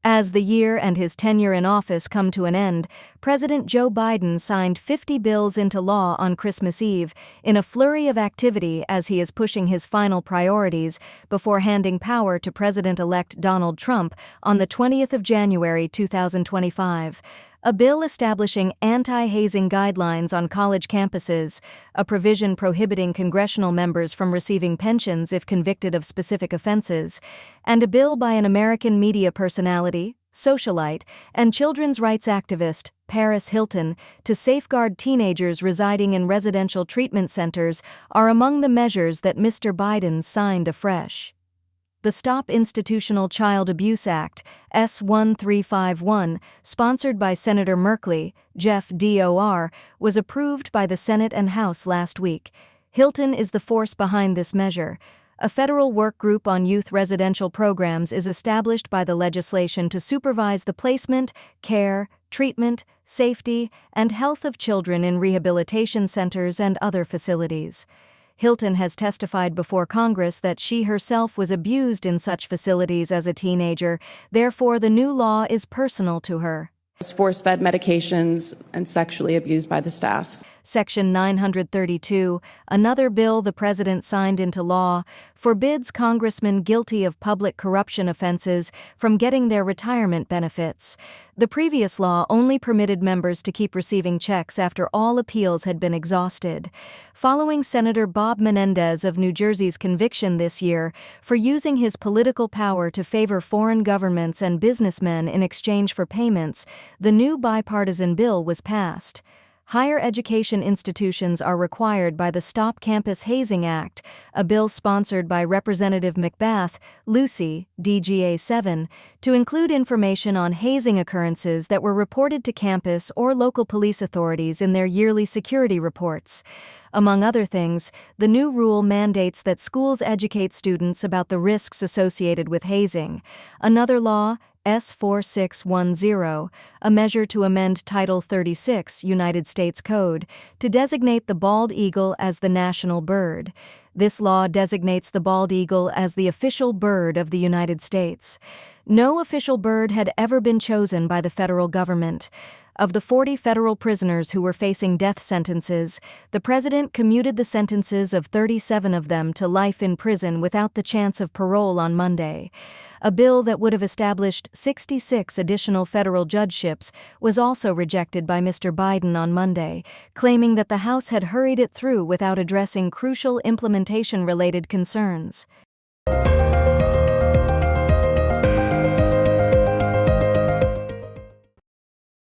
As the year and his tenure in office come to an end, President Joe Biden signed 50 bills into law on Christmas Eve in a flurry of activity as he is pushing his final priorities before handing power to President-elect Donald Trump on the 20th of January 2025. A bill establishing anti-hazing guidelines on college campuses, a provision prohibiting congressional members from receiving pensions if convicted of specific offenses, and a bill by an American media personality, socialite, and children's rights activist, Paris Hilton, to safeguard teenagers residing in residential treatment centers are among the measures that Mr. Biden signed afresh. The Stop Institutional Child Abuse Act, S1351, sponsored by Senator Merkley, Jeff DOR, was approved by the Senate and House last week. Hilton is the force behind this measure. A federal work group on youth residential programs is established by the legislation to supervise the placement, care, treatment, safety, and health of children in rehabilitation centers and other facilities. Hilton has testified before Congress that she herself was abused in such facilities as a teenager, therefore the new law is personal to her. Force-fed medications and sexually abused by the staff. Section 932, another bill the president signed into law, forbids congressmen guilty of public corruption offenses from getting their retirement benefits. The previous law only permitted members to keep receiving checks after all appeals had been exhausted. Following Senator Bob Menendez of New Jersey's conviction this year for using his political power to favor foreign governments and businessmen in exchange for payments, the new bipartisan bill was passed. Higher education institutions are required by the Stop Campus Hazing Act, a bill sponsored by Representative McBath, Lucy, DGA 7, to include information on hazing occurrences that were reported to campus or local police authorities in their yearly security reports. Among other things, the new rule mandates that schools educate students about the risks associated with hazing. Another law, S4610, a measure to amend Title 36 United States Code to designate the bald eagle as the national bird. This law designates the bald eagle as the official bird of the United States. No official bird had ever been chosen by the federal government. Of the 40 federal prisoners who were facing death sentences, the president commuted the sentences of 37 of them to life in prison without the chance of parole on Monday. A bill that would have established 66 additional federal judgeships was also rejected by Mr. Biden on Monday, claiming that the House had hurried it through without addressing crucial implementation-related concerns.